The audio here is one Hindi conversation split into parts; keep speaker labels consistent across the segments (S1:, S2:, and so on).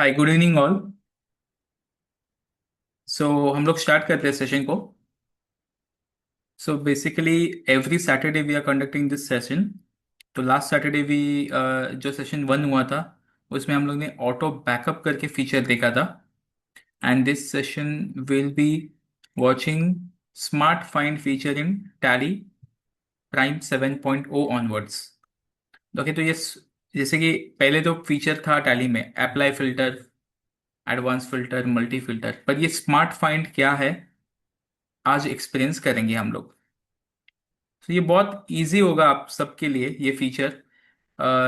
S1: हाय, गुड इवनिंग ऑल। सो हम लोग स्टार्ट करते हैं सेशन को। So basically every Saturday we are conducting this session. तो लास्ट सैटरडे भी जो सेशन वन हुआ था उसमें हम लोग ने ऑटो बैकअप करके फीचर देखा था। And this session will be watching smart find feature in tally prime 7.0 onwards. Okay, तो ये जैसे कि पहले तो फीचर था टैली में apply filter, advance filter, multi filter, पर ये स्मार्ट फाइंड क्या है आज एक्सपीरियंस करेंगे हम लोग। तो ये बहुत इजी होगा आप सबके लिए ये फीचर।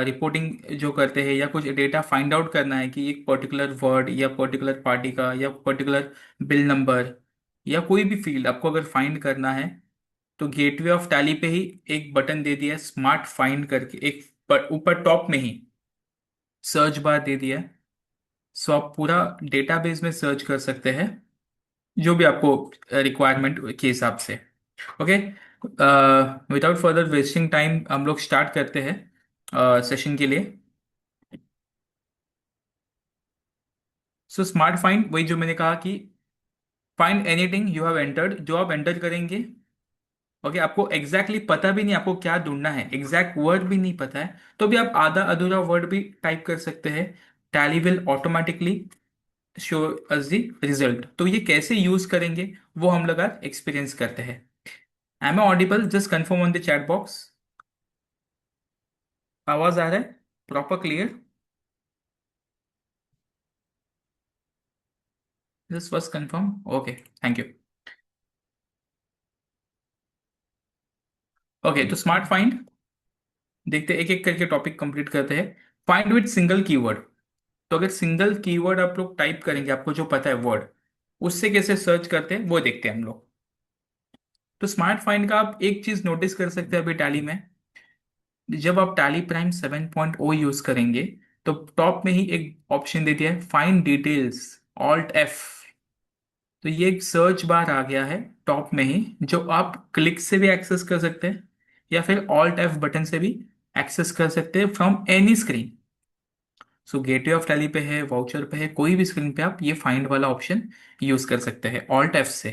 S1: रिपोर्टिंग जो करते हैं या कुछ डेटा फाइंड आउट करना है कि एक पर्टिकुलर वर्ड या पर्टिकुलर पार्टी का या पर्टिकुलर बिल नंबर या कोई भी फील्ड आपको अगर फाइंड करना है, तो गेटवे ऑफ टैली पे ही एक बटन दे दिया है स्मार्ट फाइंड करके, एक ऊपर टॉप में ही सर्च बार दे दिया है। सो आप पूरा डेटाबेस में सर्च कर सकते हैं जो भी आपको रिक्वायरमेंट के हिसाब से। Okay, without further wasting time हम लोग स्टार्ट करते हैं सेशन के लिए। सो स्मार्ट फाइंड वही जो मैंने कहा कि find anything you have entered, जो आप एंटर करेंगे। ओके, आपको एग्जैक्टली पता भी नहीं आपको क्या ढूंढना है, एग्जैक्ट वर्ड भी नहीं पता है, तो भी आप आधा अधूरा वर्ड भी टाइप कर सकते हैं। Tally will automatically show us the result. तो ये कैसे यूज करेंगे वो हम लोग आज एक्सपीरियंस करते हैं। Am I audible? Just confirm on the chat box. आवाज आ रहा है proper clear? Just first confirm. Okay, thank you. Okay, तो स्मार्ट फाइंड देखते एक एक करके टॉपिक कंप्लीट करते हैं। Find with single keyword. तो अगर सिंगल कीवर्ड आप लोग टाइप करेंगे, आपको जो पता है वर्ड, उससे कैसे सर्च करते हैं वो देखते हैं हम लोग। तो स्मार्ट फाइंड का आप एक चीज नोटिस कर सकते हैं अभी टैली में। जब आप टैली प्राइम 7.0 यूज करेंगे तो टॉप में ही एक ऑप्शन दे दिया है फाइंड डिटेल्स, ऑल्ट एफ। तो ये एक सर्च बार आ गया है टॉप में ही, जो आप क्लिक से भी एक्सेस कर सकते हैं या फिर ऑल्ट एफ बटन से भी एक्सेस कर सकते हैं from any screen. So gateway of tally पे है, वाउचर पे है, कोई भी स्क्रीन पे आप ये फाइंड वाला ऑप्शन यूज कर सकते हैं ऑल्ट एफ से।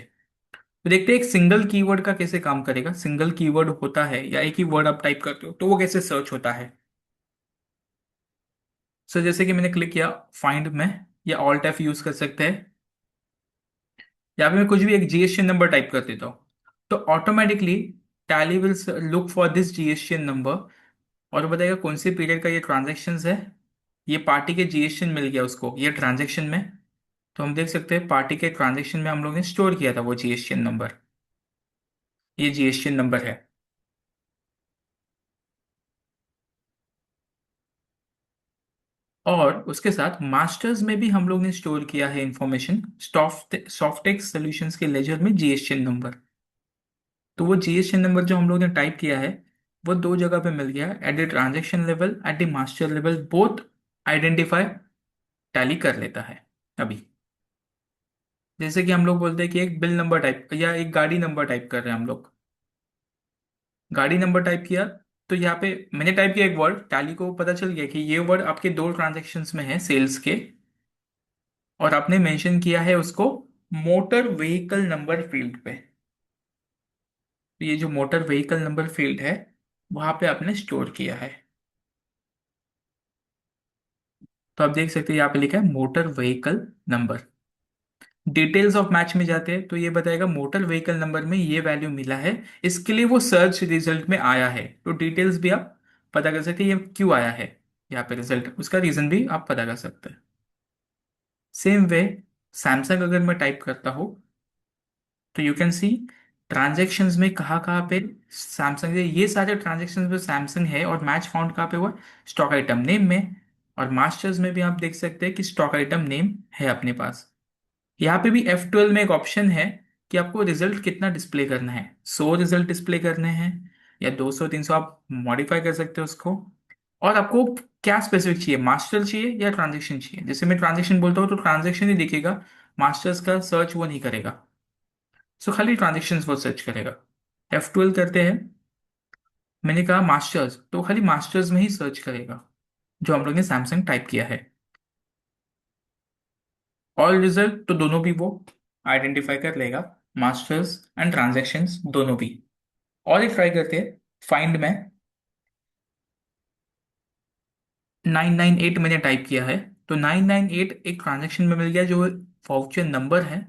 S1: तो देखते हैं एक सिंगल कीवर्ड का कैसे काम करेगा। सिंगल कीवर्ड होता है या एक ही वर्ड आप टाइप करते हो तो वो कैसे सर्च होता है। सो जैसे कि मैंने क्लिक किया फाइंड में, या ऑल्ट एफ यूज कर सकते हैं। यहाँ पे मैं कुछ भी एक जीएसटी नंबर टाइप कर देता हूँ तो automatically tally will look for this GST number और बताएगा कौन से पीरियड का ये ट्रांजेक्शन है। ये पार्टी के जीएसटी मिल गया उसको ये ट्रांजेक्शन में। तो हम देख सकते हैं पार्टी के ट्रांजेक्शन में हम लोग ने स्टोर किया था वो जीएसटी नंबर। ये जीएसटी नंबर है। और उसके साथ मास्टर्स में भी हम लोग ने स्टोर किया है इंफॉर्मेशन, सॉफ्टेक्स सॉल्यूशंस के लेजर में जीएसटी नंबर। तो वो जीएसटी नंबर जो हम लोग ने टाइप किया है वो दो जगह पे मिल गया, at the transaction level, at the master level, both identify tally कर लेता है अभी। जैसे कि हम लोग बोलते हैं कि एक बिल नंबर टाइप या एक गाड़ी नंबर टाइप कर रहे हैं हम लोग। गाड़ी नंबर टाइप किया तो यहाँ पे मैंने टाइप किया एक वर्ड, टैली को पता चल गया कि ये वर्ड आपके दो ट्रांजेक्शन्स में है सेल्स के, और आपने मेंशन किया है उसको मोटर व्हीकल नंबर फील्ड पे। तो ये जो मोटर व्हीकल नंबर फील्ड है वहां पे आपने स्टोर किया है। तो आप देख सकते हैं यहाँ पे लिखा है motor vehicle number. Details of match में जाते हैं तो ये बताएगा मोटर व्हीकल नंबर में ये वैल्यू मिला है, इसके लिए वो सर्च रिजल्ट में आया है। तो डिटेल्स भी आप पता कर सकते हैं ये क्यों आया है यहाँ पे रिजल्ट, उसका रीजन भी आप पता कर सकते हैं। सेम वे सैमसंग अगर मैं टाइप करता हूँ तो यू कैन सी ट्रांजेक्शन्स में कहाँ कहाँ पे सैमसंग है, ये सारे ट्रांजेक्शन्स में सैमसंग है, और मैच फाउंड कहाँ पे हुआ, स्टॉक आइटम नेम में। और मास्टर्स में भी आप देख सकते हैं कि स्टॉक आइटम नेम है अपने पास। यहाँ पे भी F12 में एक ऑप्शन है कि आपको रिजल्ट कितना डिस्प्ले करना है, 100 रिजल्ट डिस्प्ले करने हैं या 200 300, आप मॉडिफाई कर सकते हो उसको। और आपको क्या स्पेसिफिक चाहिए, मास्टर चाहिए या ट्रांजेक्शन चाहिए। जैसे मैं ट्रांजेक्शन बोलता हूँ तो ट्रांजेक्शन ही दिखेगा, मास्टर्स का सर्च वो नहीं करेगा। सो खाली ट्रांजेक्शन्स वो सर्च करेगा। F12 करते हैं, मैंने कहा मास्टर्स तो खाली मास्टर्स में ही सर्च करेगा जो हम लोग ने सैमसंग टाइप किया है। ऑल रिजल्ट तो दोनों भी वो आइडेंटिफाई कर लेगा, मास्टर्स एंड ट्रांजैक्शंस दोनों भी। और एक ट्राई करते हैं, फाइंड में 998 मैंने टाइप किया है, तो 998 एक ट्रांजैक्शन में मिल गया जो वाउचर नंबर है।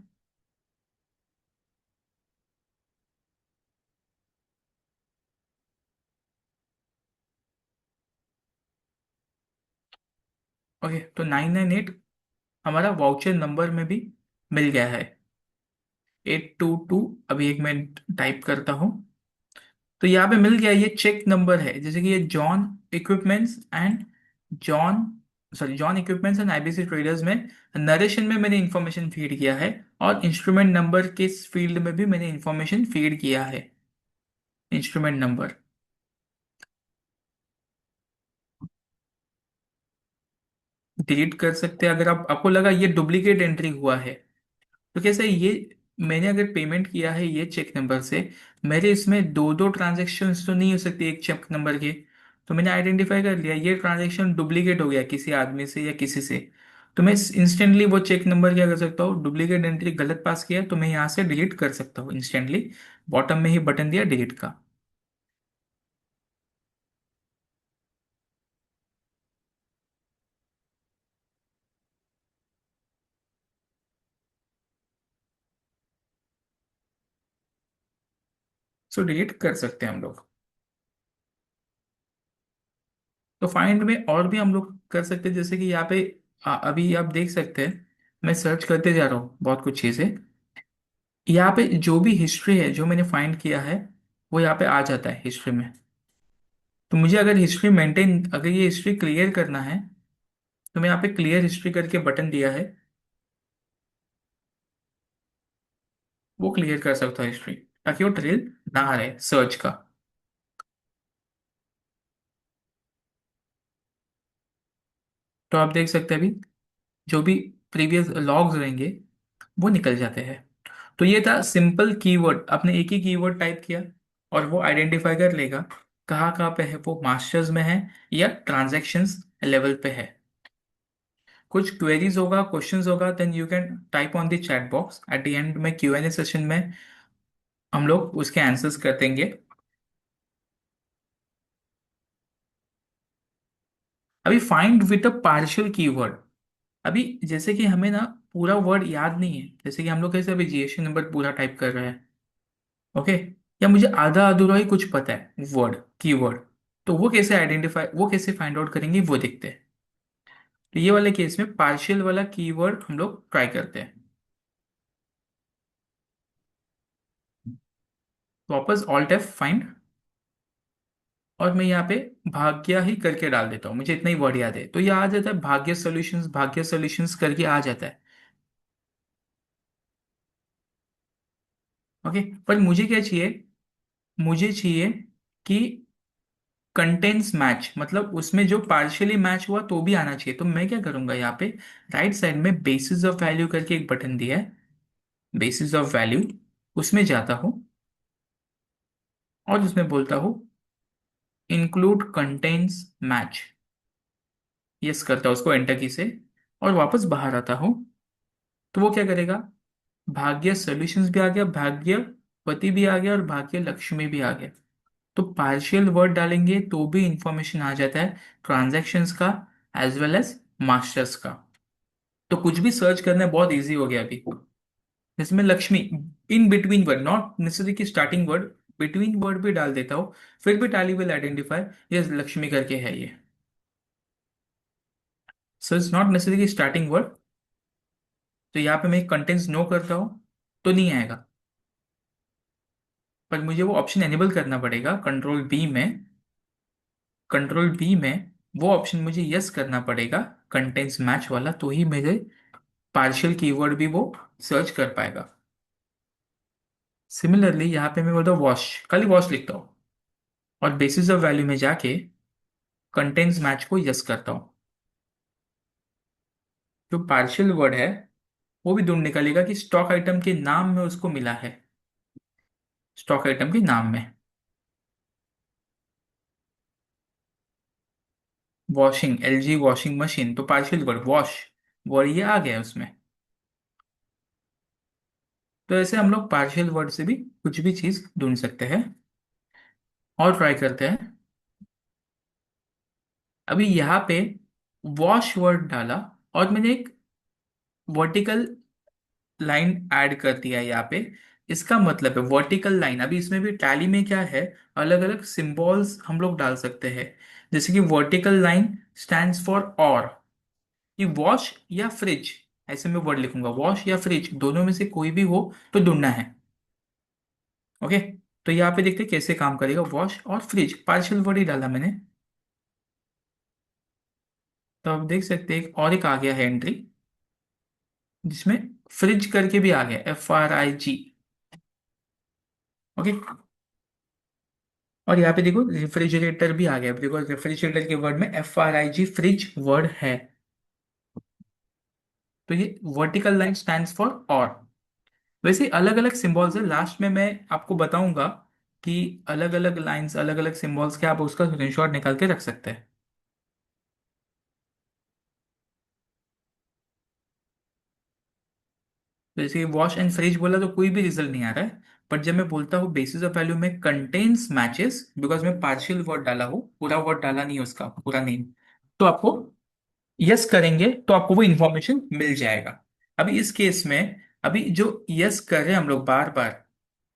S1: ओके, तो 998 हमारा वाउचर नंबर में भी मिल गया है, 822। अभी एक मिनट टाइप करता हूँ। तो यहाँ पे मिल गया, ये चेक नंबर है, जैसे कि ये John equipments and John John equipments and IBC traders में नरेशन में मैंने इंफॉर्मेशन फीड किया है, और इंस्ट्रूमेंट नंबर के फील्ड में भी मैंने इंफॉर्मेशन फीड किया है, इंस्ट्रूमेंट नंबर। डिलीट कर सकते हैं अगर आपको लगा ये डुप्लीकेट एंट्री हुआ है। तो कैसे ये, मैंने अगर पेमेंट किया है ये चेक नंबर से, मेरे इसमें दो दो ट्रांजेक्शन्स तो नहीं हो सकती एक चेक नंबर के। तो मैंने आइडेंटिफाई कर लिया ये ट्रांजेक्शन डुप्लीकेट हो गया किसी आदमी से या किसी से। तो मैं इंस्टेंटली वो चेक नंबर क्या कर सकता हूँ, डुप्लीकेट एंट्री गलत पास किया तो मैं यहाँ से डिलीट कर सकता हूँ इंस्टेंटली। बॉटम में ही बटन दिया डिलीट का। सो डिलीट कर सकते हैं हम लोग। तो फाइंड में और भी हम लोग कर सकते हैं, जैसे कि यहाँ पे अभी आप देख सकते हैं, मैं सर्च करते जा रहा हूँ बहुत कुछ चीज़ें। यहाँ पे जो भी हिस्ट्री है जो मैंने फाइंड किया है वो यहाँ पे आ जाता है हिस्ट्री में। तो मुझे अगर हिस्ट्री मेंटेन, अगर ये हिस्ट्री क्लियर करना है, तो मैं यहाँ पे क्लियर हिस्ट्री करके बटन दिया है, वो क्लियर कर सकता है हिस्ट्री, ताकि वो ट्रेल ना रहे सर्च का। तो आप देख सकते हैं अभी जो भी प्रीवियस लॉग्स रहेंगे वो निकल जाते हैं। तो ये था सिंपल कीवर्ड, आपने एक ही कीवर्ड टाइप किया और वो आइडेंटिफाई कर लेगा कहाँ कहाँ पे है, वो मास्टर्स में है या ट्रांजैक्शंस लेवल पे है। कुछ क्वेरीज होगा, क्वेश्चंस होगा, then you can type on the chat box, at the end में Q&A सेशन में हम लोग उसके आंसर्स कर देंगे। अभी find with a partial keyword, अभी जैसे कि हमें ना पूरा वर्ड याद नहीं है, जैसे कि हम लोग कैसे अभी जीएसटी नंबर पूरा टाइप कर रहे हैं, ओके, या मुझे आधा अधूरा ही कुछ पता है वर्ड कीवर्ड, तो वो कैसे आइडेंटिफाई, वो कैसे फाइंड आउट करेंगे वो देखते हैं। तो ये वाले केस में पार्शियल वाला कीवर्ड हम लोग ट्राई करते हैं। वापस ऑल्ट एफ फाइंड, और मैं यहाँ पे भाग्य ही करके डाल देता हूँ, मुझे इतना ही वर्ड याद है, तो ये आ जाता है भाग्य सॉल्यूशंस, भाग्य सॉल्यूशंस करके आ जाता है। ओके, पर मुझे क्या चाहिए, मुझे चाहिए कि कंटेंट्स मैच, मतलब उसमें जो पार्शियली मैच हुआ तो भी आना चाहिए। तो मैं क्या करूंगा, यहाँ पे राइट साइड में बेसिस ऑफ वैल्यू करके एक बटन दिया है, बेसिस ऑफ वैल्यू, उसमें जाता हूँ और उसमें बोलता हूँ इंक्लूड कंटेंट्स मैच, यस करता हूँ उसको एंटर की से, और वापस बाहर आता हूँ। तो वो क्या करेगा, भाग्य सॉल्यूशंस भी आ गया, भाग्यवती भी आ गया और भाग्य लक्ष्मी भी आ गया। तो पार्शियल वर्ड डालेंगे तो भी इंफॉर्मेशन आ जाता है ट्रांजैक्शंस का एज वेल एज मास्टर्स का। तो कुछ भी सर्च करना बहुत इजी हो गया अभी। जिसमें Lakshmi in between word, not necessary की स्टार्टिंग वर्ड, बिटवीन वर्ड भी डाल देता हूँ, फिर भी टैली विल आइडेंटिफाई ये लक्ष्मी करके है ये। सो इट्स नॉट नेसेसरी की स्टार्टिंग वर्ड। तो यहाँ पे मैं कंटेंट्स नो करता हूँ तो नहीं आएगा, पर मुझे वो ऑप्शन एनेबल करना पड़ेगा कंट्रोल बी में। कंट्रोल बी में वो ऑप्शन मुझे यस करना पड़ेगा, कंटेंट्स मैच वाला, तो ही मेरे पार्शियल कीवर्ड भी वो सर्च कर पाएगा। सिमिलरली यहाँ पे मैं बोलता हूँ वॉश, खाली वॉश लिखता हूँ और बेसिस ऑफ वैल्यू में जाके कंटेंट्स मैच को यस करता हूँ। जो पार्शियल वर्ड है वो भी ढूंढ निकालेगा कि स्टॉक आइटम के नाम में उसको मिला है, स्टॉक आइटम के नाम में। वॉशिंग, LG वॉशिंग मशीन, तो पार्शियल वर्ड वॉश, वर्ड ये आ गया है उसमें। तो ऐसे हम लोग पार्शियल वर्ड से भी कुछ भी चीज ढूंढ सकते हैं। और ट्राई करते हैं। अभी यहाँ पे वॉश वर्ड डाला और मैंने एक वर्टिकल लाइन ऐड कर दिया है यहाँ पे। इसका मतलब है वर्टिकल लाइन। अभी इसमें भी टैली में क्या है, अलग अलग सिंबल्स हम लोग डाल सकते हैं। जैसे कि वर्टिकल लाइन स्टैंड्स फॉर और, कि वॉश या फ्रिज, ऐसे में वर्ड लिखूंगा, वॉश या फ्रिज दोनों में से कोई भी हो तो ढूंढना है। ओके। तो यहाँ पे देखते हैं कैसे काम करेगा। वॉश और फ्रिज पार्शियल वर्ड ही डाला मैंने। तो आप देख सकते हैं एक आ गया है एंट्री, जिसमें फ्रिज करके भी आ गया, FRIG। ओके। और यहाँ पे देखो रेफ्रिजरेटर भी आ गया, देखो रेफ्रिजरेटर के वर्ड में FRIG फ्रिज वर्ड है। तो ये वर्टिकल लाइन स्टैंड्स फॉर और। वैसे अलग अलग सिंबल्स है, लास्ट में मैं आपको बताऊंगा कि अलग अलग लाइंस, अलग अलग सिंबल्स के आप उसका स्क्रीनशॉट निकाल के रख सकते हैं। जैसे वॉश एंड फ्रिज बोला तो कोई भी रिजल्ट नहीं आ रहा है। बट जब मैं बोलता हूँ बेसिस ऑफ वैल्यू में कंटेन्स मैचेस, बिकॉज मैं पार्शियल वर्ड डाला हूँ, पूरा वर्ड डाला नहीं है, उसका पूरा नेम, तो आपको यस करेंगे तो आपको वो इंफॉर्मेशन मिल जाएगा। अभी इस केस में, अभी जो यस कर रहे हैं हम लोग बार बार,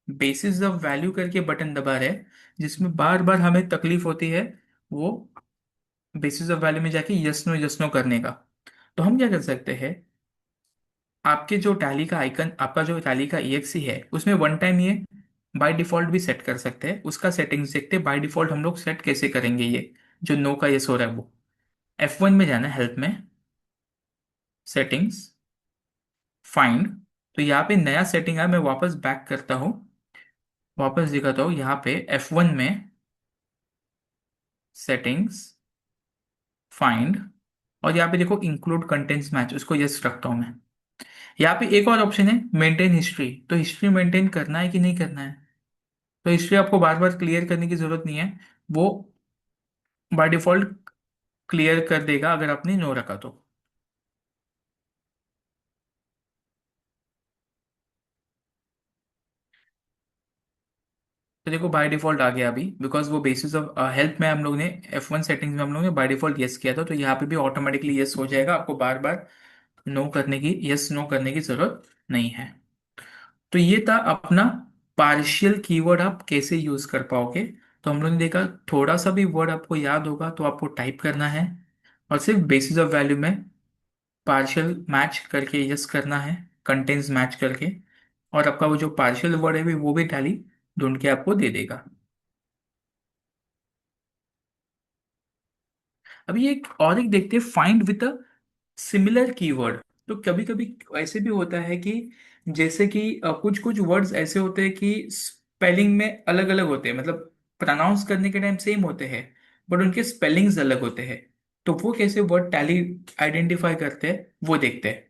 S1: बेसिस ऑफ वैल्यू करके बटन दबा रहे हैं, जिसमें बार बार हमें तकलीफ होती है वो बेसिस ऑफ वैल्यू में जाके यस नो करने का। तो हम क्या कर सकते हैं, आपके जो टैली का आइकन, आपका जो टैली का EXE है उसमें वन टाइम ये बाय डिफॉल्ट भी सेट कर सकते हैं। उसका सेटिंग्स देखते हैं बाय डिफॉल्ट हम लोग सेट कैसे करेंगे। ये जो नो का यस हो रहा है वो F1 में जाना है, हेल्प में, सेटिंग्स, फाइंड। तो यहाँ पे नया सेटिंग है, मैं वापस बैक करता हूँ, वापस दिखाता हूँ यहाँ पे F1 में सेटिंग्स, फाइंड। और यहाँ पे देखो इंक्लूड कंटेंट्स मैच, उसको यस रखता हूँ मैं। यहाँ पे एक और ऑप्शन है मेंटेन हिस्ट्री, तो हिस्ट्री मेंटेन करना है कि नहीं करना है। तो हिस्ट्री आपको बार बार क्लियर करने की जरूरत नहीं है, वो बाय डिफॉल्ट क्लियर कर देगा अगर आपने नो रखा तो। तो देखो बाय डिफॉल्ट आ गया अभी, बिकॉज वो बेसिस ऑफ हेल्प में हम लोग ने F1 सेटिंग्स में हम लोग ने बाय डिफॉल्ट यस किया था, तो यहाँ पे भी ऑटोमेटिकली यस हो जाएगा, आपको बार बार नो करने की, यस नो करने की जरूरत नहीं है। तो ये था अपना पार्शियल कीवर्ड आप कैसे यूज कर पाओगे। तो हम लोग ने देखा थोड़ा सा भी वर्ड आपको याद होगा तो आपको टाइप करना है, और सिर्फ बेसिस ऑफ वैल्यू में पार्शियल मैच करके यस करना है, कंटेंट्स मैच करके, और आपका वो जो पार्शियल वर्ड है भी वो भी टैली ढूंढ के आपको दे देगा। अभी एक देखते हैं, find with a similar keyword. तो कभी कभी ऐसे भी होता है कि जैसे कि कुछ कुछ वर्ड्स ऐसे होते हैं कि स्पेलिंग में अलग अलग होते हैं, मतलब प्रोनाउंस करने के टाइम सेम होते हैं बट उनके स्पेलिंग्स अलग होते हैं। तो वो कैसे वर्ड टैली आइडेंटिफाई करते हैं वो देखते हैं।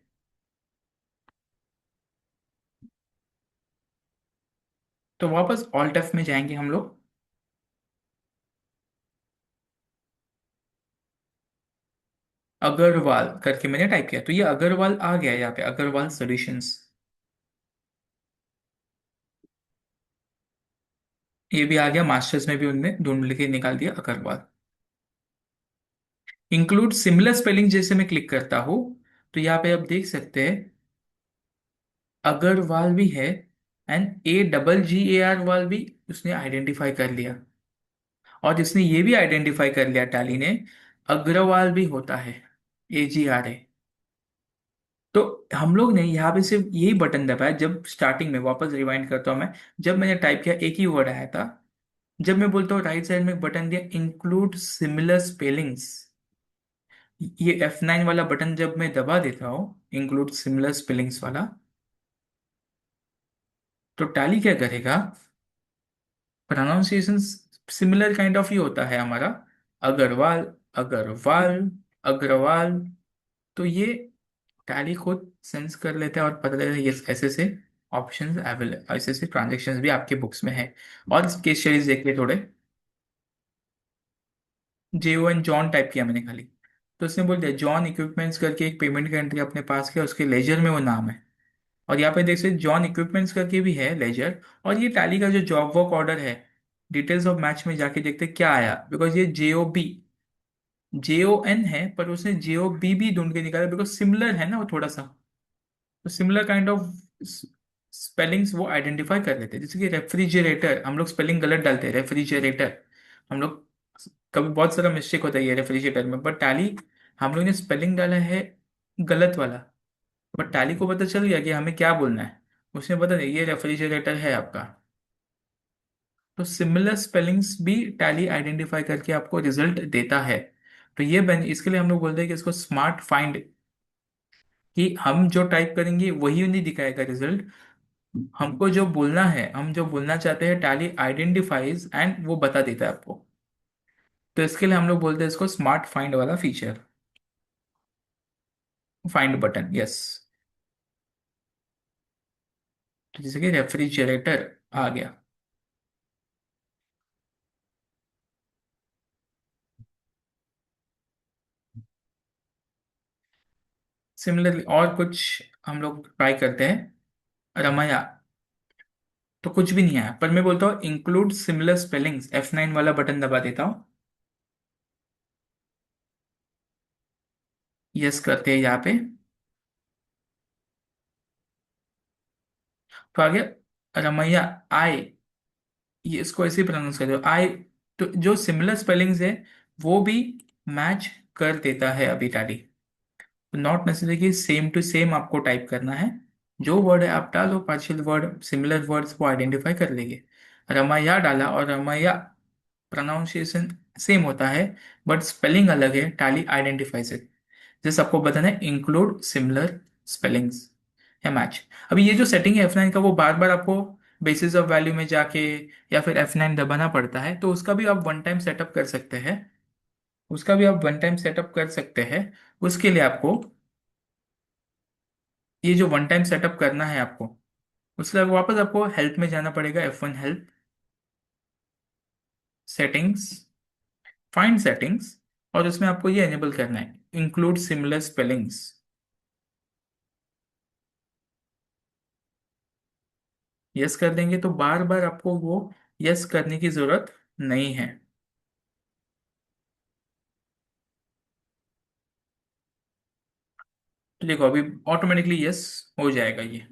S1: तो वापस ऑल्ट एफ में जाएंगे हम लोग। अग्रवाल करके मैंने टाइप किया तो ये अग्रवाल आ गया यहाँ पे, अग्रवाल सॉल्यूशंस। ये भी आ गया, मास्टर्स में भी उनने ढूंढ के निकाल दिया अग्रवाल। इंक्लूड सिमिलर स्पेलिंग जैसे मैं क्लिक करता हूँ तो यहाँ पे आप देख सकते हैं अग्रवाल भी है, एंड AGGAR वाल भी उसने आइडेंटिफाई कर लिया। और जिसने ये भी आइडेंटिफाई कर लिया टैली ने, अग्रवाल भी होता है, AGRA। तो हम लोग ने यहाँ पे सिर्फ यही बटन दबाया, जब स्टार्टिंग में वापस रिवाइंड करता हूँ मैं, जब मैंने टाइप किया एक ही वर्ड आया था। जब मैं बोलता हूँ राइट साइड में एक बटन दिया इंक्लूड सिमिलर स्पेलिंग्स, ये F9 वाला बटन जब मैं दबा देता हूँ, इंक्लूड सिमिलर स्पेलिंग्स वाला, तो टैली क्या करेगा, प्रोनाउंसिएशन सिमिलर काइंड ऑफ ही होता है हमारा, अग्रवाल, अग्रवाल, अग्रवाल। तो ये टैली खुद सेंस कर लेता है और पता लगता है ये ऐसे से ऑप्शंस अवेलेबल, ऐसे से ट्रांजेक्शन्स भी आपके बुक्स में है। और केस स्टडीज देख ले थोड़े। JON जॉन टाइप किया मैंने खाली, तो उसने बोल दिया जॉन इक्विपमेंट्स करके एक पेमेंट का एंट्री अपने पास किया, उसके लेजर में वो नाम है। और यहाँ पे देख सकते जॉन इक्विपमेंट्स करके भी है लेजर। और ये टैली का जो जॉब वर्क ऑर्डर है, डिटेल्स ऑफ मैच में जाके देखते क्या आया, बिकॉज ये JON है, पर उसने JOB भी ढूंढ के निकाला, बिकॉज सिमिलर है ना वो थोड़ा सा। तो सिमिलर काइंड ऑफ स्पेलिंग्स वो आइडेंटिफाई कर लेते हैं। जैसे कि रेफ्रिजरेटर, हम लोग स्पेलिंग गलत डालते हैं रेफ्रिजरेटर, हम लोग कभी बहुत सारा मिस्टेक होता है ये रेफ्रिजरेटर में, बट टैली हम लोग ने स्पेलिंग डाला है गलत वाला, बट टैली को पता चल गया कि हमें क्या बोलना है। उसने बता दिया ये रेफ्रिजरेटर है आपका। तो सिमिलर स्पेलिंग्स भी टैली आइडेंटिफाई करके आपको रिजल्ट देता है। तो ये इसके लिए हम लोग बोलते हैं कि इसको स्मार्ट फाइंड, कि हम जो टाइप करेंगे वही नहीं दिखाएगा रिजल्ट, हमको जो बोलना है, हम जो बोलना चाहते हैं, टैली आइडेंटिफाइज एंड वो बता देता है आपको। तो इसके लिए हम लोग बोलते हैं इसको स्मार्ट फाइंड वाला फीचर, फाइंड बटन, यस। तो जैसे कि रेफ्रिजरेटर आ गया। सिमिलरली और कुछ हम लोग ट्राई करते हैं। रमैया, तो कुछ भी नहीं आया, पर मैं बोलता हूँ इंक्लूड सिमिलर स्पेलिंग्स, F9 वाला बटन दबा देता हूँ। यस करते हैं यहाँ पे। तो आ गया रमैया, आई, ये इसको ऐसे ही प्रोनाउंस कर दो आई। तो जो सिमिलर स्पेलिंग्स है वो भी मैच कर देता है अभी टाली। नॉट नेसेसरी कि सेम टू सेम आपको टाइप करना है, जो वर्ड है आप डालो, पार्शियल वर्ड सिमिलर वर्ड्स वो आइडेंटिफाई कर लेंगे। रमैया डाला और रमैया प्रोनाउंसिएशन सेम होता है, बट स्पेलिंग अलग है, टाली आइडेंटिफाइज इट। जैसे आपको बताना है इंक्लूड सिमिलर स्पेलिंग्स या मैच। अभी ये जो सेटिंग है F9 का, वो बार बार आपको बेसिस ऑफ वैल्यू में जाके या फिर F9 दबाना पड़ता है, तो उसका भी आप वन टाइम सेटअप कर सकते हैं। उसका भी आप वन टाइम सेटअप कर सकते हैं। उसके लिए आपको ये जो वन टाइम सेटअप करना है आपको, उसके लिए वापस आपको हेल्प में जाना पड़ेगा, F1 help, settings, find settings, और उसमें आपको ये एनेबल करना है इंक्लूड सिमिलर स्पेलिंग्स। यस कर देंगे तो बार बार आपको वो यस करने की जरूरत नहीं है। तो देखो अभी ऑटोमेटिकली यस हो जाएगा ये।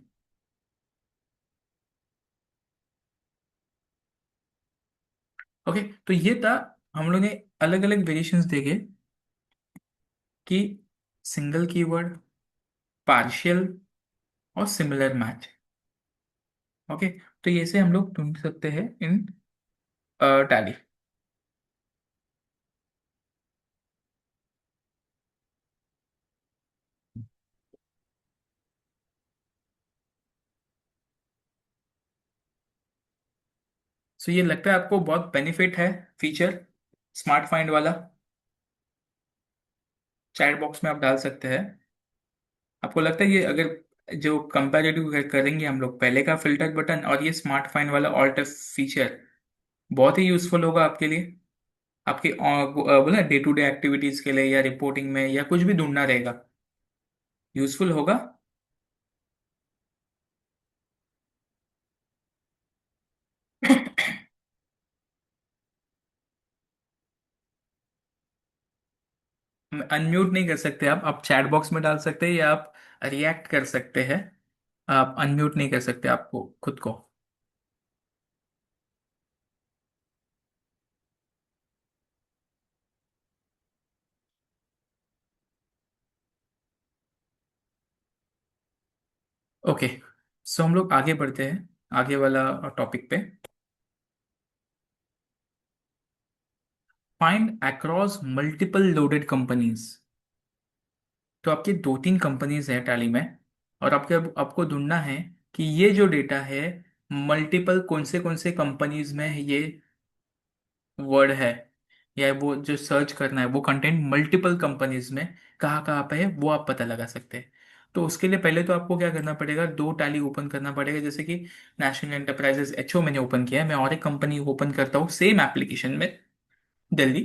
S1: ओके, तो ये था, हम लोग ने अलग अलग वेरिएशंस देखे कि सिंगल कीवर्ड, पार्शियल और सिमिलर मैच। ओके, तो ये से हम लोग ढूंढ सकते हैं इन टैली। सो ये लगता है आपको बहुत बेनिफिट है फीचर स्मार्ट फाइंड वाला। चैट बॉक्स में आप डाल सकते हैं। आपको लगता है ये अगर जो कंपैरेटिव करेंगे हम लोग, पहले का फिल्टर बटन और ये स्मार्ट फाइंड वाला ऑल्टर फीचर बहुत ही यूजफुल होगा आपके लिए, आपके बोला डे टू डे एक्टिविटीज के लिए या रिपोर्टिंग में या कुछ भी ढूंढना रहेगा, यूजफुल होगा। अनम्यूट नहीं कर सकते आप चैट बॉक्स में डाल सकते हैं या आप रिएक्ट कर सकते हैं। आप अनम्यूट नहीं कर सकते आपको खुद को। ओके, सो हम लोग आगे बढ़ते हैं आगे वाला टॉपिक पे। Find across multiple loaded companies. तो आपके दो तीन कंपनीज हैं टैली में, और आपको ढूंढना है कि ये जो डेटा है मल्टीपल कौन से कंपनीज में ये वर्ड है, या वो जो सर्च करना है वो कंटेंट मल्टीपल कंपनीज में कहाँ कहाँ पे है वो आप पता लगा सकते हैं। तो उसके लिए पहले तो आपको क्या करना पड़ेगा, दो टैली ओपन करना पड़ेगा। जैसे कि नेशनल एंटरप्राइजेस HO मैंने ओपन किया है, मैं और एक कंपनी ओपन करता हूँ सेम एप्लीकेशन में, दिल्ली।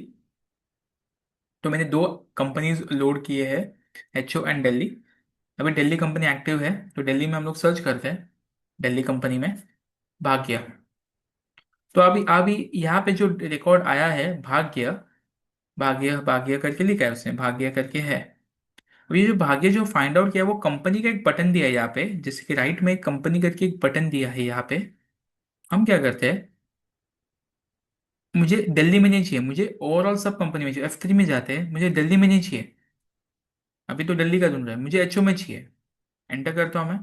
S1: तो मैंने दो कंपनीज लोड किए हैं, HO एंड दिल्ली। अभी दिल्ली कंपनी एक्टिव है, तो दिल्ली में हम लोग सर्च करते हैं, दिल्ली कंपनी में भाग्य। तो अभी अभी यहाँ पे जो रिकॉर्ड आया है भाग्य, भाग्य भाग्य करके लिखा है उसने, भाग्य करके है। अब ये जो भाग्य जो फाइंड आउट किया, वो कंपनी का एक बटन दिया है यहाँ पे, जैसे कि राइट में एक कंपनी करके एक बटन दिया है यहाँ पे। हम क्या करते हैं, मुझे दिल्ली में नहीं चाहिए, मुझे ओवरऑल सब कंपनी में चाहिए। F3 में जाते हैं, मुझे दिल्ली में नहीं चाहिए, अभी तो दिल्ली का ढूंढ रहा है, मुझे एचओ में चाहिए। एंटर करता हूँ मैं,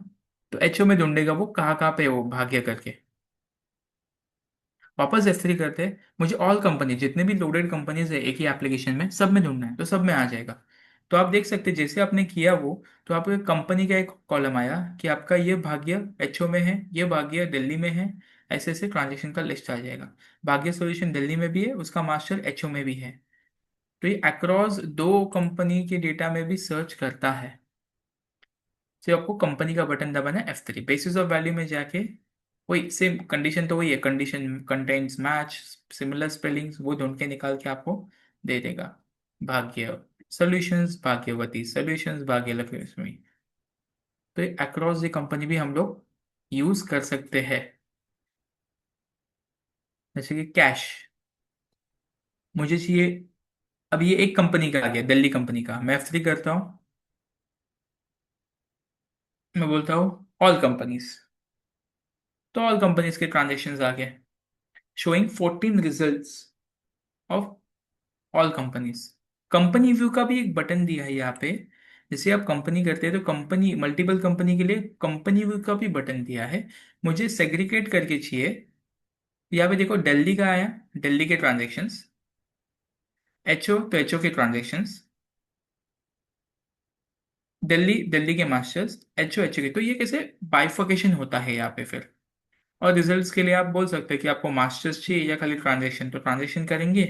S1: तो एचओ में ढूंढेगा वो कहाँ कहाँ पे है वो भाग्य करके। वापस F3 करते हैं, मुझे ऑल कंपनी जितने भी लोडेड कंपनीज है एक ही एप्लीकेशन में, सब में ढूंढना है, तो सब में आ जाएगा। तो आप देख सकते हैं जैसे आपने किया वो, तो आपको एक कंपनी का एक कॉलम आया कि आपका ये भाग्य एचओ में है, ये भाग्य दिल्ली में है। ऐसे ऐसे ट्रांजेक्शन का लिस्ट आ जाएगा। भाग्य सॉल्यूशन दिल्ली में भी है, उसका मास्टर एचओ में भी है। तो ये अक्रॉस दो कंपनी के डेटा में भी सर्च करता है। तो आपको कंपनी का बटन दबाना है F3, बेसिस ऑफ वैल्यू में जाके वही सेम कंडीशन, तो वही है, condition contains match similar spellings, वो ढूंढ के निकाल के आपको दे देगा। भाग्य सॉल्यूशंस, भाग्यवती सॉल्यूशंस, भाग्य लक्ष्मी। तो ये अक्रॉस द कंपनी भी हम लोग यूज कर सकते हैं। जैसे कि कैश मुझे चाहिए, अब ये एक कंपनी का आ गया, दिल्ली कंपनी का, मैं F3 करता हूँ, मैं बोलता हूँ ऑल कंपनीज, तो ऑल कंपनीज के ट्रांजेक्शन्स आ गए, showing 14 results of all companies. Company view का भी एक बटन दिया है यहाँ पे, जैसे आप कंपनी करते हैं तो कंपनी मल्टीपल कंपनी के लिए कंपनी व्यू का भी बटन दिया है। मुझे सेग्रीगेट करके चाहिए, यहाँ पे देखो दिल्ली का आया, दिल्ली के ट्रांजेक्शन्स, एचओ तो एचओ के ट्रांजेक्शन्स, दिल्ली दिल्ली के मास्टर्स, एचओ के, तो ये कैसे बाइफर्केशन होता है यहाँ पे फिर। और रिजल्ट्स के लिए आप बोल सकते हैं कि आपको मास्टर्स चाहिए या खाली ट्रांजेक्शन, तो ट्रांजेक्शन करेंगे,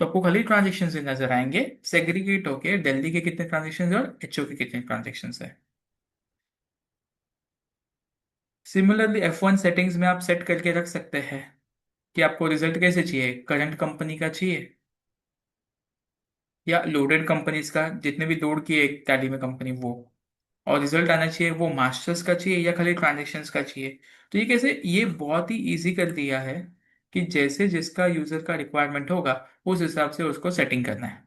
S1: तो आपको खाली ट्रांजेक्शन से नजर आएंगे सेग्रीगेट होके, दिल्ली के कितने ट्रांजेक्शन और एचओ के कितने ट्रांजेक्शन है। सिमिलरली F1 सेटिंग्स में आप सेट करके रख सकते हैं कि आपको रिजल्ट कैसे चाहिए, करंट कंपनी का चाहिए या लोडेड कंपनीज का, जितने भी लोड किए एक टैली में कंपनी वो, और रिजल्ट आना चाहिए वो मास्टर्स का चाहिए या खाली ट्रांजेक्शन्स का चाहिए। तो ये कैसे, ये बहुत ही इजी कर दिया है कि जैसे जिसका यूजर का रिक्वायरमेंट होगा उस हिसाब से उसको सेटिंग करना है,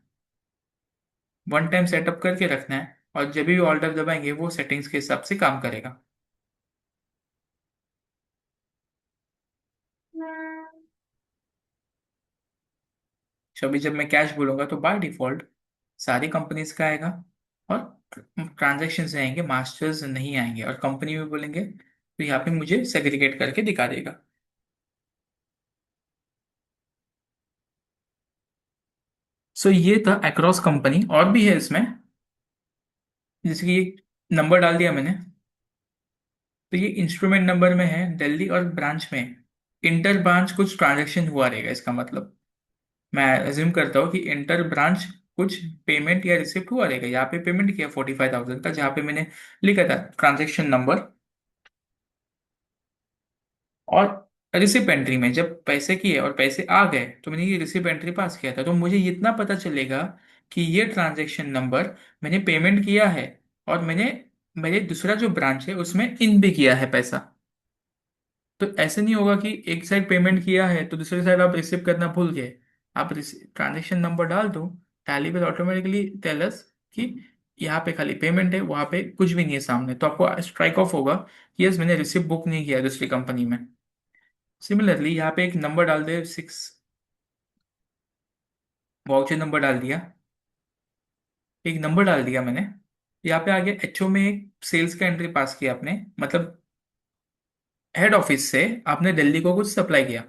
S1: वन टाइम सेटअप करके रखना है, और जब भी ऑर्डर दबाएंगे वो सेटिंग्स के हिसाब से काम करेगा। तो अभी जब मैं कैश बोलूंगा तो बाय डिफॉल्ट सारी कंपनीज का आएगा, और ट्रांजेक्शन आएंगे, मास्टर्स नहीं आएंगे, और कंपनी में बोलेंगे तो यहाँ पे मुझे सेग्रीगेट करके दिखा देगा। सो ये था अक्रॉस कंपनी, और भी है इसमें, जैसे कि ये नंबर डाल दिया मैंने, तो ये इंस्ट्रूमेंट नंबर में है दिल्ली, और ब्रांच में इंटर ब्रांच कुछ ट्रांजेक्शन हुआ रहेगा, इसका मतलब मैं अज्यूम करता हूँ कि इंटर ब्रांच कुछ पेमेंट या रिसिप्ट हुआ रहेगा। यहाँ पे पेमेंट किया 45,000 का, जहाँ पे मैंने लिखा था ट्रांजेक्शन नंबर, और रिसिप्ट एंट्री में जब पैसे किए और पैसे आ गए तो मैंने ये रिसिप्ट एंट्री पास किया था, तो मुझे इतना पता चलेगा कि ये ट्रांजेक्शन नंबर मैंने पेमेंट किया है, और मैंने मेरे दूसरा जो ब्रांच है उसमें इन भी किया है पैसा। तो ऐसे नहीं होगा कि एक साइड पेमेंट किया है तो दूसरी साइड आप रिसीव करना भूल गए। आप ट्रांजेक्शन नंबर डाल दो, Tally will automatically tell us कि यहाँ पे खाली पेमेंट है, वहाँ पे कुछ भी नहीं है सामने, तो आपको स्ट्राइक ऑफ होगा कि यस मैंने रिसिप्ट बुक नहीं किया दूसरी कंपनी में। सिमिलरली यहाँ पे एक नंबर डाल दे 6, वाउचर नंबर डाल दिया, एक नंबर डाल दिया मैंने, यहाँ पे आगे एचओ में एक सेल्स का एंट्री पास किया आपने, मतलब हेड ऑफिस से आपने दिल्ली को कुछ सप्लाई किया,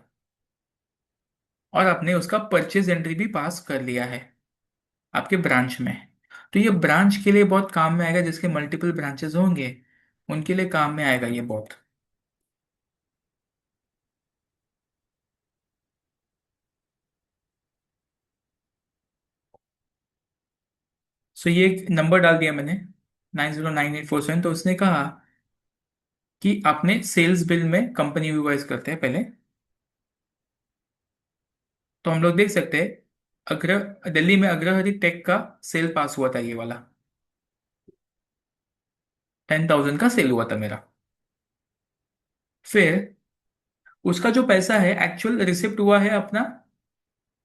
S1: और आपने उसका परचेज एंट्री भी पास कर लिया है आपके ब्रांच में। तो ये ब्रांच के लिए बहुत काम में आएगा, जिसके मल्टीपल ब्रांचेस होंगे उनके लिए काम में आएगा ये बहुत। सो ये एक नंबर डाल दिया मैंने 909847, तो उसने कहा कि आपने सेल्स बिल में कंपनी वाइज करते हैं पहले, तो हम लोग देख सकते हैं अग्र दिल्ली में अग्रहरी टेक का सेल पास हुआ था ये वाला। 10,000 का सेल हुआ था मेरा। फिर उसका जो पैसा है, एक्चुअल रिसिप्ट हुआ है अपना,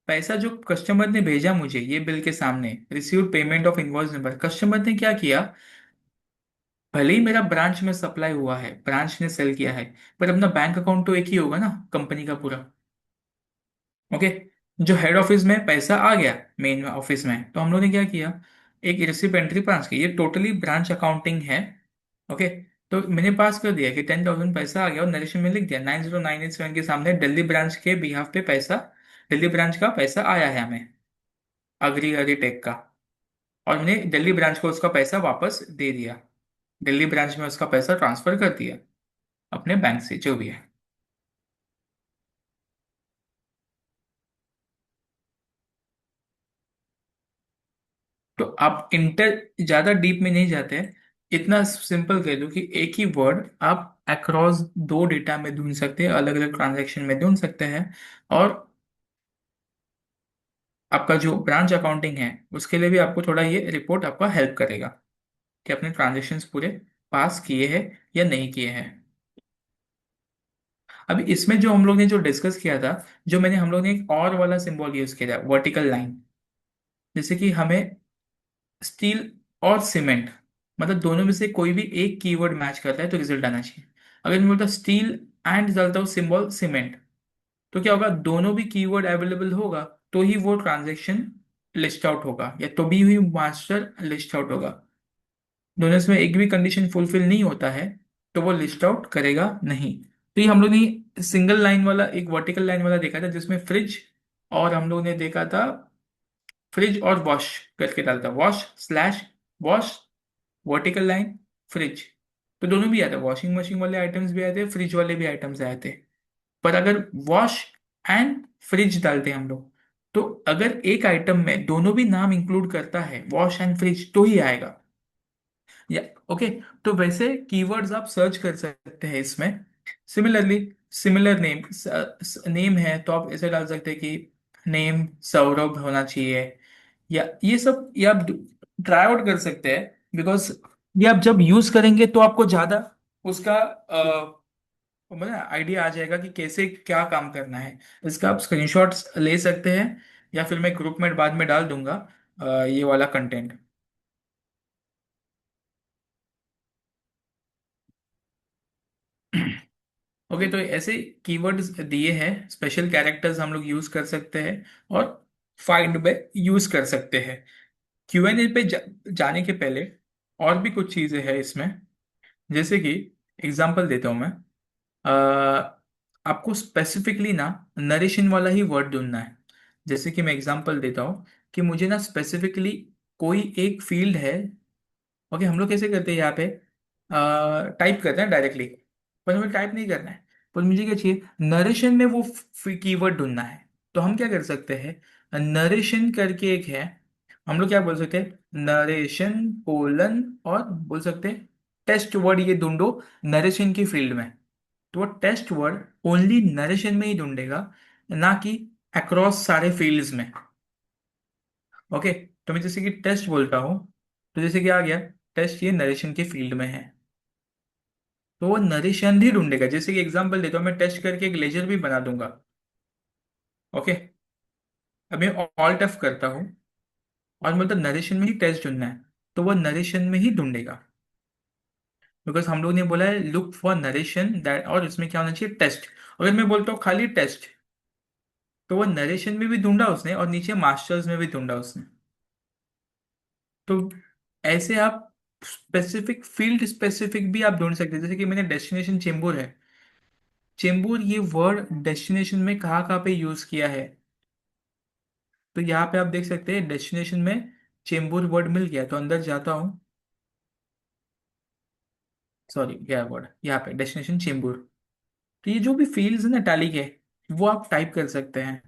S1: पैसा जो कस्टमर ने भेजा मुझे ये बिल के सामने, received payment of invoice number, customer ने क्या किया, भले ही मेरा ब्रांच में सप्लाई हुआ है, ब्रांच ने सेल किया है, पर अपना बैंक अकाउंट तो एक ही होगा ना, कंपनी का पूरा। ओके। जो हेड ऑफिस में पैसा आ गया, मेन ऑफिस में, तो हम लोग ने क्या किया, एक रिसिप्ट एंट्री पास की, ये टोटली ब्रांच अकाउंटिंग है। ओके। तो मैंने पास कर दिया कि 10,000 पैसा आ गया, और नरेशन में लिख दिया 90,987 के सामने दिल्ली ब्रांच के बिहाफ पे पैसा, दिल्ली ब्रांच का पैसा आया है हमें, अग्री अग्री टेक का। और मैंने दिल्ली ब्रांच को उसका पैसा वापस दे दिया, दिल्ली ब्रांच में उसका पैसा ट्रांसफर कर दिया अपने बैंक से, जो भी है। तो आप इंटर ज्यादा डीप में नहीं जाते हैं, इतना सिंपल कह दो कि एक ही वर्ड आप अक्रॉस दो डेटा में ढूंढ सकते हैं, अलग अलग ट्रांजैक्शन में ढूंढ सकते हैं। और आपका जो ब्रांच अकाउंटिंग है उसके लिए भी आपको थोड़ा ये रिपोर्ट आपका हेल्प करेगा कि अपने ट्रांजैक्शंस पूरे पास किए हैं या नहीं किए हैं। अभी इसमें जो हम लोग ने जो डिस्कस किया था, जो मैंने हम लोग ने एक और वाला सिंबल यूज किया था, वर्टिकल लाइन, जैसे कि हमें स्टील और सीमेंट, मतलब दोनों में से कोई भी एक कीवर्ड मैच करता है तो रिजल्ट आना चाहिए। अगर मैं बोलता स्टील एंड डालता हूँ सिंबल सीमेंट, तो क्या होगा, दोनों भी कीवर्ड अवेलेबल होगा तो ही वो ट्रांजेक्शन लिस्ट आउट होगा, या तो भी हुई मास्टर लिस्ट आउट होगा। दोनों में एक भी कंडीशन फुलफिल नहीं होता है तो वो लिस्ट आउट करेगा नहीं। तो ये हम लोग ने सिंगल लाइन वाला, एक वर्टिकल लाइन वाला देखा था जिसमें फ्रिज, और हम लोग ने देखा था फ्रिज और वॉश करके डालता, wash slash wash, vertical line, fridge. तो दोनों भी आते, वॉशिंग मशीन वाले आइटम्स भी आए थे, फ्रिज वाले भी आइटम्स आए थे। पर अगर वॉश एंड फ्रिज डालते हैं हम लोग, तो अगर एक आइटम में दोनों भी नाम इंक्लूड करता है, वॉश एंड फ्रिज, तो ही आएगा। या ओके। तो वैसे कीवर्ड्स आप सर्च कर सकते हैं इसमें। सिमिलरली, सिमिलर नेम, नेम है तो आप ऐसे डाल सकते हैं कि नेम सौरभ होना चाहिए, या ये सब ये आप ट्राई आउट कर सकते हैं, बिकॉज ये आप जब यूज करेंगे तो आपको ज्यादा उसका मतलब आइडिया आ जाएगा कि कैसे क्या काम करना है। इसका आप स्क्रीनशॉट्स ले सकते हैं, या फिर मैं ग्रुप में बाद में डाल दूंगा ये वाला कंटेंट। ओके। तो ऐसे कीवर्ड्स दिए हैं, स्पेशल कैरेक्टर्स हम लोग यूज कर सकते हैं, और फाइंड में यूज कर सकते हैं। क्यूएनए पे जाने के पहले और भी कुछ चीजें हैं इसमें, जैसे कि एग्जांपल देता हूं मैं। आपको स्पेसिफिकली ना नरेशन वाला ही वर्ड ढूंढना है। जैसे कि मैं एग्जांपल देता हूँ कि मुझे ना स्पेसिफिकली कोई एक फील्ड है। ओके, हम लोग कैसे करते हैं यहाँ पे, टाइप करते हैं डायरेक्टली, पर मुझे टाइप नहीं करना है। पर मुझे क्या चाहिए, नरेशन में वो कीवर्ड ढूंढना है। तो हम क्या कर सकते हैं, नरेशन करके एक है, हम लोग क्या बोल सकते हैं, नरेशन कोलन, और बोल सकते हैं टेस्ट वर्ड ये ढूंढो नरेशन की फील्ड में। तो वो टेस्ट वर्ड ओनली नरेशन में ही ढूंढेगा, ना कि अक्रॉस सारे फील्ड्स में। ओके। तो मैं जैसे कि टेस्ट बोलता हूँ, तो जैसे कि आ गया टेस्ट, ये नरेशन के फील्ड में है, तो वो नरेशन ही ढूंढेगा। जैसे कि एग्जांपल देता हूँ, मैं टेस्ट करके एक लेजर भी बना दूंगा। ओके। अब मैं ऑल्ट एफ करता हूँ, और मतलब नरेशन में ही टेस्ट ढूंढना है, तो वो नरेशन में ही ढूंढेगा, बिकॉज हम लोग ने बोला है लुक फॉर नरेशन दैट, और इसमें क्या होना चाहिए, टेस्ट। अगर मैं बोलता हूँ खाली टेस्ट, तो वो नरेशन में भी ढूंढा उसने और नीचे मास्टर्स में भी ढूंढा उसने। तो ऐसे आप स्पेसिफिक फील्ड स्पेसिफिक भी आप ढूंढ सकते हैं। जैसे कि मैंने डेस्टिनेशन चेंबूर है, चेंबूर ये वर्ड डेस्टिनेशन में कहाँ कहाँ पे यूज किया है, तो यहाँ पे आप देख सकते हैं डेस्टिनेशन में चेंबूर वर्ड मिल गया, तो अंदर जाता हूँ, सॉरी क्या वर्ड, यहाँ पे डेस्टिनेशन चेंबूर। तो ये जो भी फील्ड्स है ना टैली के, वो आप टाइप कर सकते हैं,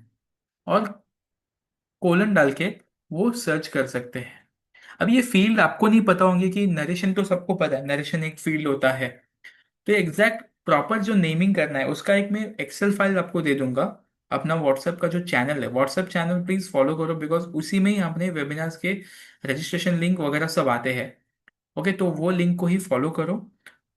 S1: और कोलन डाल के वो सर्च कर सकते हैं। अब ये फील्ड आपको नहीं पता होंगे, कि नरेशन तो सबको पता है, नरेशन एक फील्ड होता है। तो एग्जैक्ट प्रॉपर जो नेमिंग करना है उसका एक मैं एक्सेल फाइल आपको दे दूंगा। अपना व्हाट्सएप का जो चैनल है, व्हाट्सएप चैनल प्लीज फॉलो करो, बिकॉज उसी में ही अपने वेबिनार्स के रजिस्ट्रेशन लिंक वगैरह सब आते हैं। ओके, तो वो लिंक को ही फॉलो करो।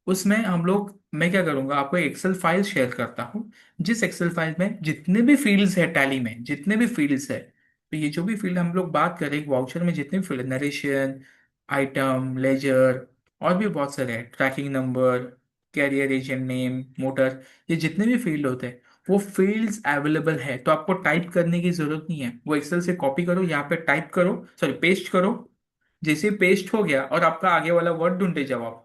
S1: उसमें हम लोग, मैं क्या करूंगा, आपको एक्सेल फाइल शेयर करता हूँ। जिस एक्सेल फाइल में जितने भी फील्ड्स है, टैली में जितने भी फील्ड्स है, तो ये जो भी फील्ड हम लोग बात करें, वाउचर में जितने भी फील्ड, नरेशन, आइटम, लेजर, और भी बहुत सारे हैं, tracking number, carrier agent name, motor, ये जितने भी फील्ड होते हैं, वो फील्ड्स अवेलेबल है। तो आपको टाइप करने की जरूरत नहीं है, वो एक्सेल से कॉपी करो, यहाँ पे टाइप करो, सॉरी पेस्ट करो। जैसे पेस्ट हो गया और आपका आगे वाला वर्ड ढूंढते जाओ आप।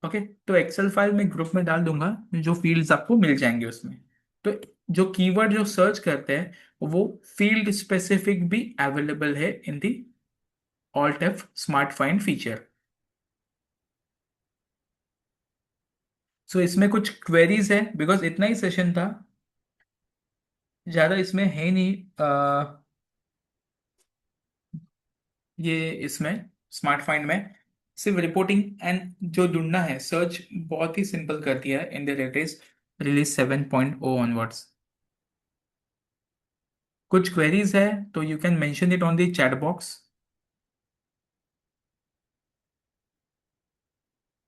S1: ओके, तो एक्सेल फाइल में ग्रुप में डाल दूंगा, जो फील्ड्स आपको मिल जाएंगे उसमें। तो जो कीवर्ड जो सर्च करते हैं, वो फील्ड स्पेसिफिक भी अवेलेबल है in the alt F smart find feature. So इसमें कुछ क्वेरीज है, बिकॉज इतना ही सेशन था, ज़्यादा इसमें है नहीं। ये इसमें स्मार्ट फाइंड में सिर्फ रिपोर्टिंग एंड जो ढूंढना है, सर्च बहुत ही सिंपल कर दिया है in the latest release 7.0 onwards. कुछ क्वेरीज है तो you can mention it on the chat box.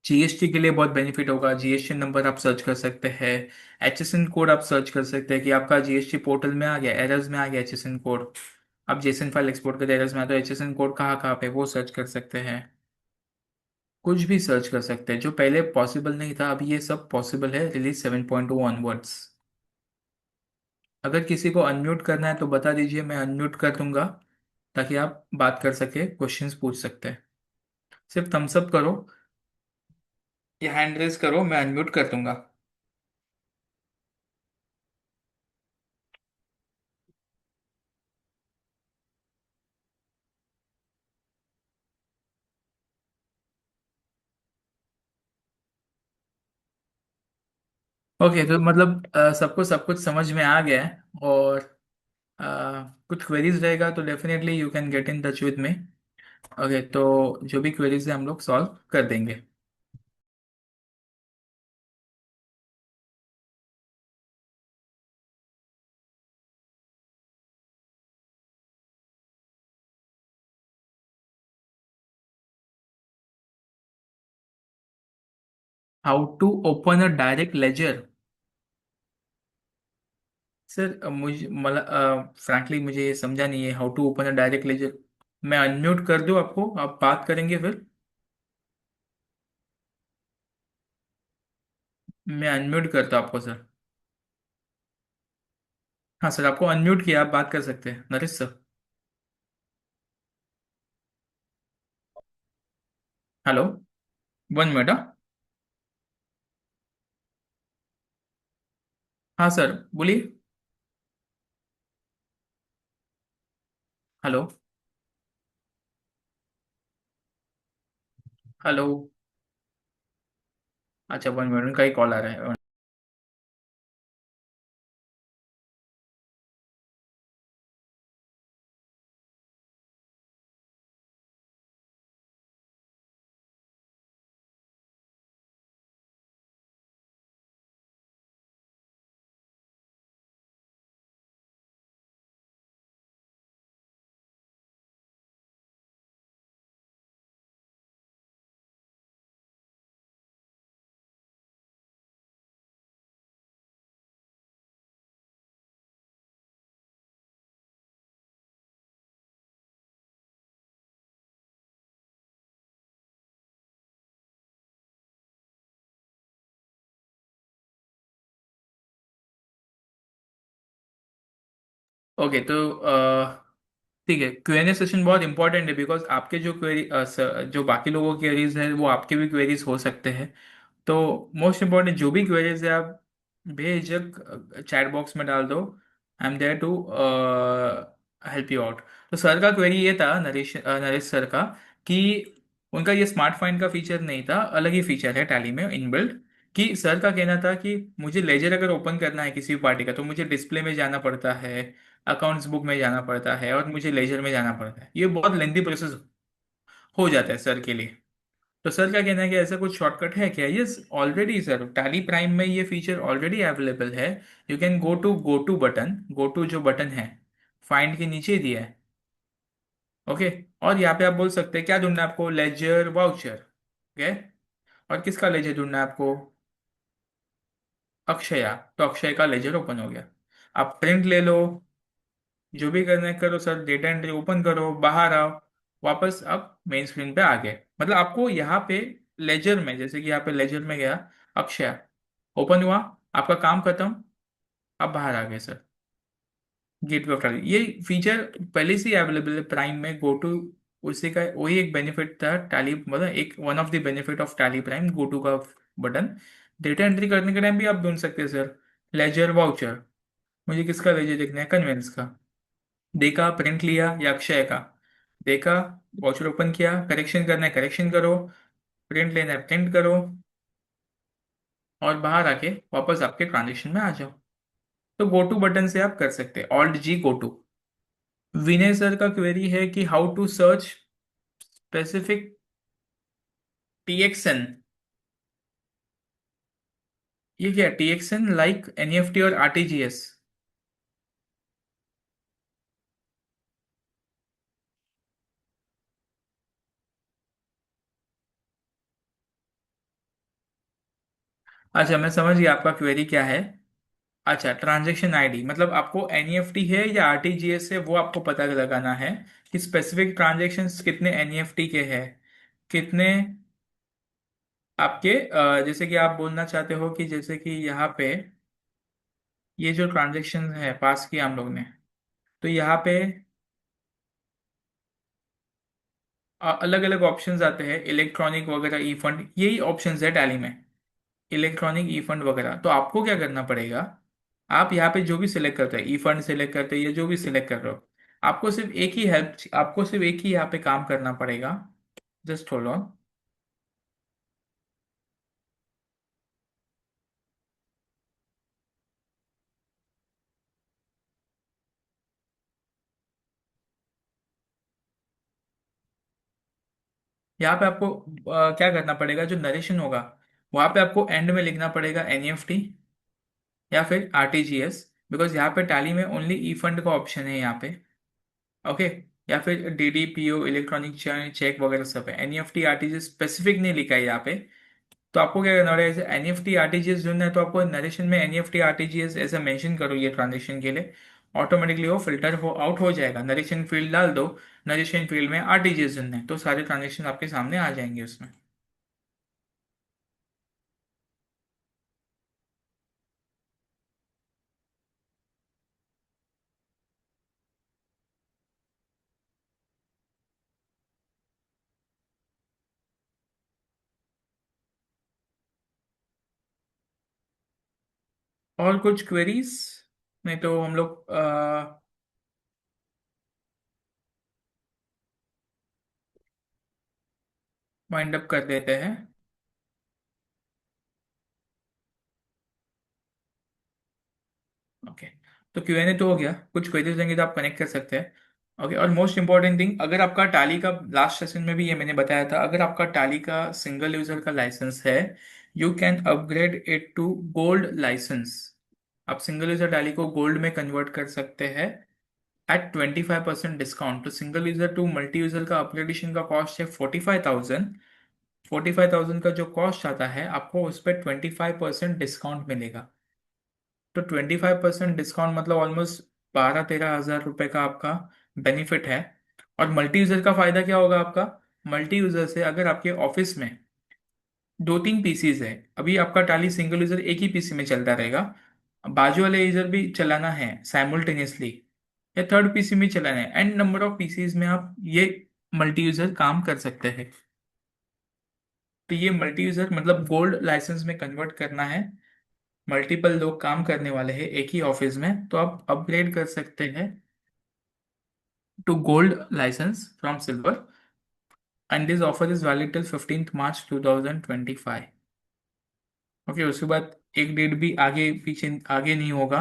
S1: GST के लिए बहुत बेनिफिट होगा, जीएसटी नंबर आप सर्च कर सकते हैं, एचएसएन कोड आप सर्च कर सकते हैं कि आपका जीएसटी पोर्टल में आ गया, एरर्स में आ गया एचएसएन कोड। आप जेसन फाइल एक्सपोर्ट करते एरर्स में आता है, तो एचएसएन कोड कहाँ कहाँ पे वो सर्च कर सकते हैं। कुछ भी सर्च कर सकते हैं, जो पहले पॉसिबल नहीं था, अभी ये सब पॉसिबल है रिलीज 7.2 ऑनवर्ड्स। अगर किसी को अनम्यूट करना है तो बता दीजिए, मैं अनम्यूट कर दूंगा, ताकि आप बात कर सके, क्वेश्चंस पूछ सकते हैं। सिर्फ थम्स अप करो या हैंड रेज करो, मैं अनम्यूट कर दूंगा। ओके, तो मतलब सबको सब कुछ समझ में आ गया है, और अ, कुछ क्वेरीज रहेगा तो definitely you can get in touch with me. Okay, तो जो भी क्वेरीज है हम लोग सॉल्व कर देंगे। How to open a direct ledger. Sir मुझे मतलब फ्रैंकली मुझे ये समझा नहीं है, how to open a direct ledger. मैं अनम्यूट कर दूं आपको, आप बात करेंगे फिर। मैं अनम्यूट करता हूं आपको सर। हाँ सर, आपको अनम्यूट किया, आप बात कर सकते हैं नरेश सर। Hello, 1 minute. हाँ सर, बोलिए। हेलो। हेलो। अच्छा, 1 मिनट, उनका ही कॉल आ रहा है। ओके, तो ठीक है, क्यूएनए सेशन बहुत इंपॉर्टेंट है, बिकॉज आपके जो क्वेरी, जो बाकी लोगों की क्वेरीज है, वो आपके भी क्वेरीज हो सकते हैं। तो मोस्ट इम्पोर्टेंट, जो भी क्वेरीज है आप बेझिझक चैट बॉक्स में डाल दो। I am there to help you out. तो सर का क्वेरी ये था, नरेश सर का, कि उनका ये स्मार्ट फाइंड का फीचर नहीं था, अलग ही फीचर है टैली में इनबिल्ट। कि सर का कहना था कि मुझे लेजर अगर ओपन करना है किसी भी पार्टी का, तो मुझे डिस्प्ले में जाना पड़ता है, अकाउंट्स बुक में जाना पड़ता है, और मुझे लेजर में जाना पड़ता है, ये बहुत लेंथी प्रोसेस हो जाता है सर के लिए। तो सर का कहना है कि ऐसा कुछ शॉर्टकट है क्या। Yes, already sir Tally Prime में ये फीचर ऑलरेडी अवेलेबल है। You can go to button, go to जो बटन है फाइंड के नीचे दिया है। ओके। और यहाँ पे आप बोल सकते हैं क्या ढूंढना है आपको, लेजर वाउचर। ओके। और किसका लेजर ढूंढना है आपको, अक्षया। तो अक्षय का लेजर ओपन हो गया। आप प्रिंट ले लो, जो भी करना है करो सर, डेटा एंट्री ओपन करो, बाहर आओ, वापस आप मेन स्क्रीन पे आ गए। मतलब आपको यहाँ पे लेजर में, जैसे कि यहाँ पे लेजर में गया, अक्षय ओपन हुआ, आपका काम खत्म, आप बाहर आ गए सर। गेटवे ऑफ टैली, ये फीचर पहले से ही अवेलेबल है प्राइम में, गो टू। उसी का वही एक बेनिफिट था टैली, मतलब एक one of the benefit of Tally Prime, go to का बटन। डेटा एंट्री करने के टाइम भी आप ढूंढ सकते हैं सर, लेजर वाउचर। मुझे किसका लेजर देखना है, कन्वेंस का। देखा, प्रिंट लिया या अक्षय का। देखा, वाउचर ओपन किया, करेक्शन करना है करेक्शन करो, प्रिंट लेना है प्रिंट करो, और बाहर आके वापस आपके ट्रांजेक्शन में आ जाओ। तो गो टू बटन से आप कर सकते हैं, alt G go to. Vinay sir का क्वेरी है कि how to search specific TXN. ये क्या, टीएक्सएन लाइक एनईएफटी और आरटीजीएस? अच्छा, मैं समझ गया आपका क्वेरी क्या है। अच्छा, ट्रांजैक्शन आईडी मतलब आपको एनईएफटी है या आरटीजीएस है वो आपको पता लगाना है, कि स्पेसिफिक ट्रांजैक्शंस कितने एनईएफटी के हैं, कितने आपके जैसे कि आप बोलना चाहते हो कि जैसे कि यहाँ पे ये जो ट्रांजैक्शन है पास किया हम लोग ने, तो यहाँ पे अलग अलग ऑप्शंस आते हैं, इलेक्ट्रॉनिक वगैरह, ई फंड, यही ऑप्शंस है टैली में, इलेक्ट्रॉनिक ई फंड वगैरह। तो आपको क्या करना पड़ेगा, आप यहाँ पे जो भी सिलेक्ट करते हैं, ई फंड सिलेक्ट करते हैं या जो भी सिलेक्ट कर रहे हो, आपको सिर्फ एक ही यहाँ पे काम करना पड़ेगा। Just hold on. यहाँ पे आपको क्या करना पड़ेगा, जो नरेशन होगा वहाँ पे आपको एंड में लिखना पड़ेगा एनईएफटी या फिर आरटीजीएस, बिकॉज यहाँ पे टैली में ओनली ई फंड का ऑप्शन है यहाँ पे। ओके। या फिर डीडीपीओ, इलेक्ट्रॉनिक चेक वगैरह सब है, एनईएफटी आरटीजीएस स्पेसिफिक नहीं लिखा है यहाँ पे। तो आपको क्या करना पड़ेगा, जैसे एनईएफटी आरटीजीएस ढूंढना है तो आपको नरेशन में एनईएफटी आरटीजीएस ऐसा मेंशन करो ये ट्रांजेक्शन के लिए, ऑटोमेटिकली वो फिल्टर हो आउट हो जाएगा। नरेशन फील्ड डाल दो, नरेशन फील्ड में आरटीजीएस ढूंढना है तो सारे ट्रांजेक्शन आपके सामने आ जाएंगे उसमें। और कुछ क्वेरीज, नहीं तो हम लोग वाइंड अप कर देते हैं। ओके। तो क्यूएनए तो हो गया, कुछ क्वेरीज देंगे तो आप कनेक्ट कर सकते हैं। ओके। और मोस्ट इंपॉर्टेंट थिंग, अगर आपका टाली का, लास्ट सेशन में भी ये मैंने बताया था, अगर आपका टाली का सिंगल यूजर का लाइसेंस है, you can upgrade it to gold licence. आप सिंगल यूजर टाली को गोल्ड में कन्वर्ट कर सकते हैं एट 25% डिस्काउंट। तो single user to multi user का अपग्रेडेशन का कॉस्ट है 45,000। 45,000 का जो कॉस्ट आता है आपको उस पर 25% डिस्काउंट मिलेगा। तो 25% डिस्काउंट मतलब ऑलमोस्ट 12-13 हज़ार रुपये का आपका बेनिफिट है। और मल्टी यूजर का फायदा क्या होगा आपका, मल्टी यूजर से अगर आपके ऑफिस में दो तीन पीसीज है, अभी आपका टाली सिंगल यूजर एक ही पीसी में चलता रहेगा, बाजू वाले यूजर भी चलाना है साइमultaneously, या थर्ड पीसी में चलाना है, एंड नंबर ऑफ पीसीज में आप ये मल्टी यूजर काम कर सकते हैं। तो ये मल्टी यूजर मतलब गोल्ड लाइसेंस में कन्वर्ट करना है, मल्टीपल लोग काम करने वाले हैं एक ही ऑफिस में, तो आप अपग्रेड कर सकते हैं to gold licence from silver, and this offer is valid till 15th March 2025। Okay, उसके बाद एक डेट भी आगे पीछे आगे नहीं होगा।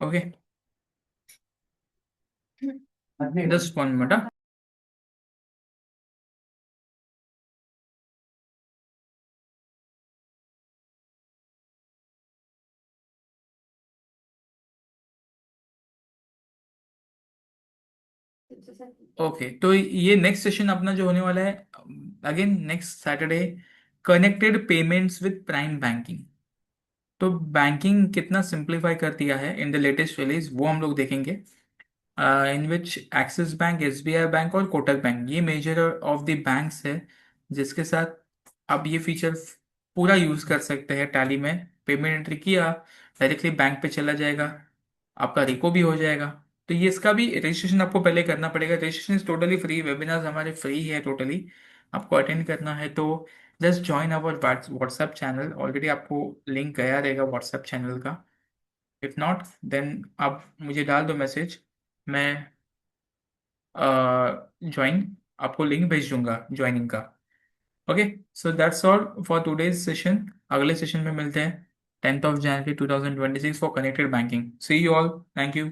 S1: ओके। Just 1 minute. ओके, तो ये नेक्स्ट सेशन अपना जो होने वाला है, again next Saturday, connected payments with prime banking. तो बैंकिंग कितना सिंप्लीफाई कर दिया है इन द लेटेस्ट रिलीज, वो हम लोग देखेंगे। In which Axis bank, SBI bank और कोटक बैंक, ये मेजर ऑफ द बैंक्स है जिसके साथ आप ये फीचर पूरा यूज कर सकते हैं। टैली में पेमेंट एंट्री किया, डायरेक्टली बैंक पे चला जाएगा, आपका रिको भी हो जाएगा। तो ये इसका भी रजिस्ट्रेशन आपको पहले करना पड़ेगा। Registration is totally free, webinars हमारे फ्री है टोटली। आपको अटेंड करना है तो just join our WhatsApp channel, already आपको लिंक गया रहेगा व्हाट्सएप चैनल का। इफ नॉट देन आप मुझे डाल दो मैसेज, मैं ज्वाइन आपको लिंक भेज दूंगा ज्वाइनिंग का। Okay, so that's all for today's session. अगले सेशन में मिलते हैं 10th of January 2026 for connected banking. See you all, thank you.